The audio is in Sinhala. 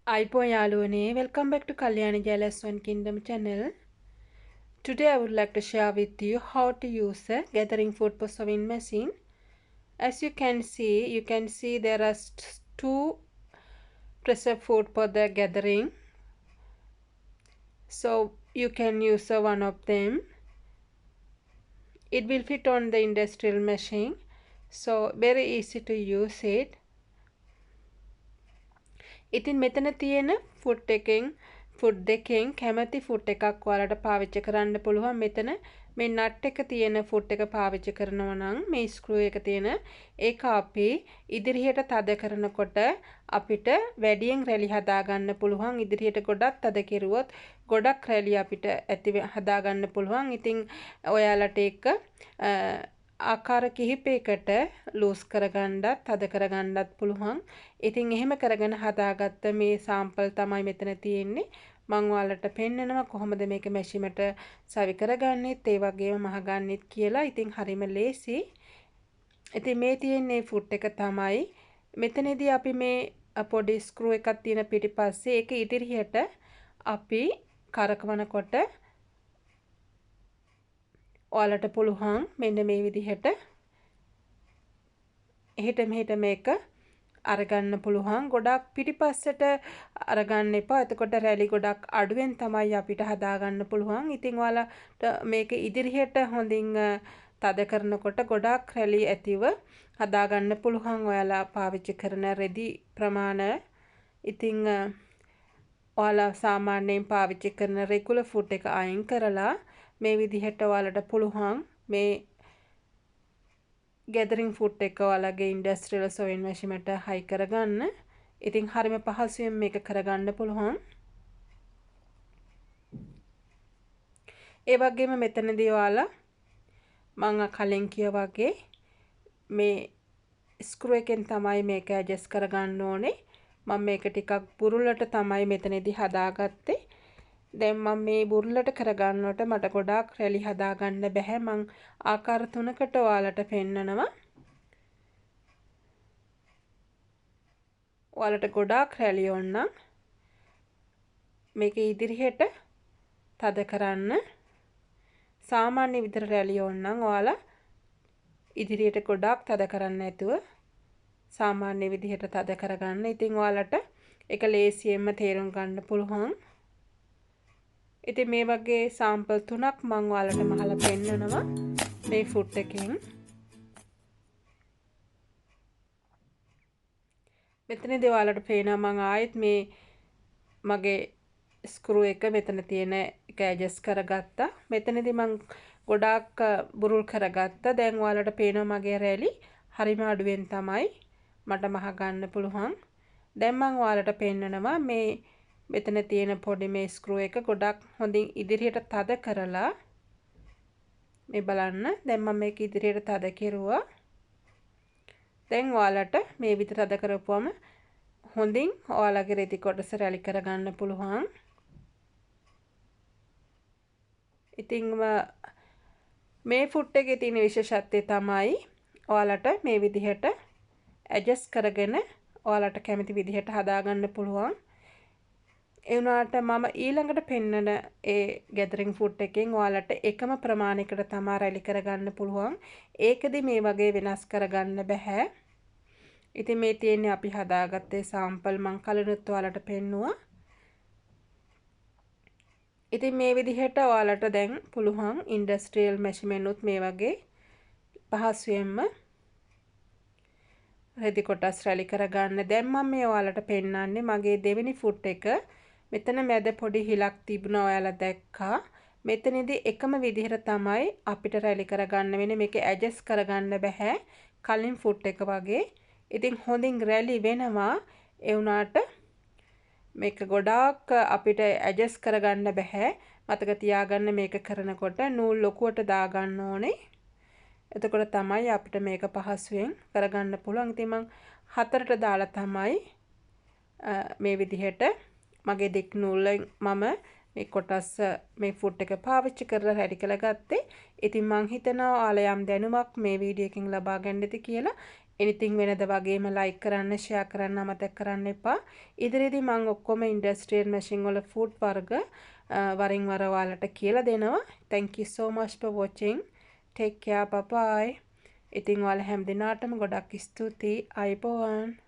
Aipo Yalune, welcome back to Kalyani Jalas One Kingdom channel. Today I would like to share with you how to use a gathering food for sewing machine. As you can see there are two pressure food for the gathering. So you can use one of them. It will fit on the industrial machine. So very easy to use it. ඉතින් මෙතන තියෙන ෆුඩ් දෙකෙන් කැමති ෆුඩ් එකක් ඔයාලට පාවිච්චි කරන්න පුළුවන්. මෙතන මේ නට් එක තියෙන ෆුඩ් එක පාවිච්චි කරනවා නම් මේ ස්ක්‍රූ එක තියෙන ඒක අපි ඉදිරියට තද කරනකොට අපිට වැඩියෙන් රැලි හදා ගන්න පුළුවන්. ඉදිරියට ගොඩක් තද කෙරුවොත් ගොඩක් රැලි අපිට ඇති හදා ගන්න පුළුවන්. ඉතින් ඔයාලට ඒක ආකාර කිහිපයකට ලූස් කරගන්නත් තද කරගන්නත් පුළුවන්. ඉතින් එහෙම කරගෙන හදාගත්ත මේ සාම්පල් තමයි මෙතන තියෙන්නේ. මම ඔයාලට පෙන්නනවා කොහොමද මේක මැෂිමට සවි කරගන්නෙත් ඒ වගේම මහගන්නෙත් කියලා. ඉතින් හරිම ලේසි. ඉතින් මේ තියෙන්නේ ෆුට් එක තමයි. මෙතනදී අපි මේ පොඩි ස්ක්‍රූ එකක් තියෙන පිටිපස්සේ ඒක ඉදිරියට අපි කරකවනකොට ඔයාලට පුළුවන් මෙන්න මේ විදිහට එහෙට මෙහෙට මේක අරගන්න පුළුවන්. ගොඩක් පිටිපස්සට අරගන්න එපා. එතකොට රැලි ගොඩක් අඩුවෙන් තමයි අපිට හදාගන්න පුළුවන්. ඉතින් ඔයාලට මේක ඉදිරියට හොඳින් තද කරනකොට ගොඩක් රැලි ඇතිව හදාගන්න පුළුවන් ඔයාලා පාවිච්චි කරන රෙදි ප්‍රමාණය. ඉතින් ඔයාලා සාමාන්‍යයෙන් පාවිච්චි කරන රෙගුලර් ෆුඩ් එක අයින් කරලා මේ විදිහට ඔයාලට පුළුවන් මේ gathering food එක ඔයාලගේ industrial sewing machine එකට හයි කරගන්න. ඉතින් හරිම පහසුවෙන් මේක කරගන්න පුළුවන්. ඒ වගේම මෙතනදී ඔයාලා මම කලින් කිව්වා වගේ මේ ස්ක්‍රූ එකෙන් තමයි මේක ඇඩ්ජස්ට් කරගන්න ඕනේ. මම මේක ටිකක් බුරුලට තමයි මෙතනදී හදාගත්තේ. දැන් මම මේ බුරුලට කරගන්නකොට මට ගොඩාක් රැලි හදාගන්න බැහැ. මං ආකාර තුනකට ඔයාලට පෙන්නනවා. ඔයාලට ගොඩාක් රැලි ඕන නම් මේක ඉදිරියට තද කරන්න. සාමාන්‍ය විතර රැලි ඕන නම් ඔයාලා ඉදිරියට ගොඩාක් තද කරන්න නැතුව සාමාන්‍ය විදිහට තද කරගන්න. ඉතින් ඔයාලට ඒක ලේසියෙන්ම තේරුම් ගන්න පුළුවන්. ඉතින් මේ වගේ සාම්පල් තුනක් මම ඔයාලට මහලා පෙන්නනවා මේ ෆුඩ් එකෙන්. මෙතනදී ඔයාලට පේනවා මම ආයෙත් මේ මගේ ස්ක්‍රූ එක මෙතන තියෙන එක ඇඩ්ජස්ට් කරගත්තා. මෙතනදී මම ගොඩාක් බුරුල් කරගත්තා. දැන් ඔයාලට පේනවා මගේ රැලි හරිම අඩුවෙන් තමයි මට මහ ගන්න පුළුවන්. දැන් මම ඔයාලට පෙන්නනවා මේ මෙතන තියෙන පොඩි මේ ස්ක්‍රූ එක ගොඩක් හොඳින් ඉදිරියට තද කරලා මේ බලන්න. දැන් මම මේක ඉදිරියට තද කෙරුවා. දැන් ඔයාලට මේ විදිහට තද කරපුවම හොඳින් ඔයාලගේ රෙදි කොටස රැලි කරගන්න පුළුවන්. ඉතින් මේ ෆුඩ් එකේ තියෙන විශේෂත්වය තමයි ඔයාලට මේ විදිහට ඇඩ්ජස්ට් කරගෙන ඔයාලට කැමති විදිහට හදාගන්න පුළුවන්. ඒ වුණාට මම ඊළඟට පෙන්නන ඒ gathering food එකෙන් ඔයාලට එකම ප්‍රමාණයකට තමයි රැලි කරගන්න පුළුවන්. ඒකෙදි මේ වගේ වෙනස් කරගන්න බෑ. ඉතින් මේ තියෙන්නේ අපි හදාගත්තේ සාම්පල් මම කලිනුත් ඔයාලට පෙන්නුවා. ඉතින් මේ විදිහට ඔයාලට දැන් පුළුවන් ඉන්ඩස්ට්‍රියල් මැෂිමෙන් උත් මේ වගේ පහසුවෙන්ම රෙදි කොටස් රැලි කරගන්න. දැන් මම මේ ඔයාලට පෙන්නන්නේ මගේ දෙවෙනි ෆුඩ් එක. මෙතන මැද පොඩි හිලක් තිබුණා ඔයාලා දැක්කා. මෙතනදී එකම විදිහට තමයි අපිට රැලි කරගන්න වෙන්නේ. මේක ඇඩ්ජස්ට් කරගන්න බෑ කලින් ෆුඩ් එක වගේ. ඉතින් හොඳින් රැලි වෙනවා. ඒ වුණාට මේක ගොඩාක් අපිට ඇඩ්ජස්ට් කරගන්න බෑ. මතක තියාගන්න මේක කරනකොට නූල් ලොකුවට දාගන්න ඕනේ. එතකොට තමයි අපිට මේක පහසුවෙන් කරගන්න පුළුවන්. ඉතින් මම 4ට දාලා තමයි මේ විදිහට මගේ දෙක් නූලෙන් මම මේ කොටස් මේ ෆුඩ් එක පාවිච්චි කරලා රැඩි කරලා ගත්තේ. ඉතින් මං හිතනවා ඔයාලා යම් දැනුමක් මේ වීඩියෝ එකෙන් ලබා ගන්න ඇති කියලා. anything වෙනද වගේම like කරන්න, share කරන්න අමතක කරන්න එපා. ඉදිරියේදී මම ඔක්කොම industrial machine වල food වර්ග වරින් වර ඔයාලට කියලා දෙනවා. Thank you so much for watching. Take care. Bye bye. ඉතින් ඔයාලා හැම දිනාටම ගොඩක් ස්තුතියි. ආයුබෝවන්.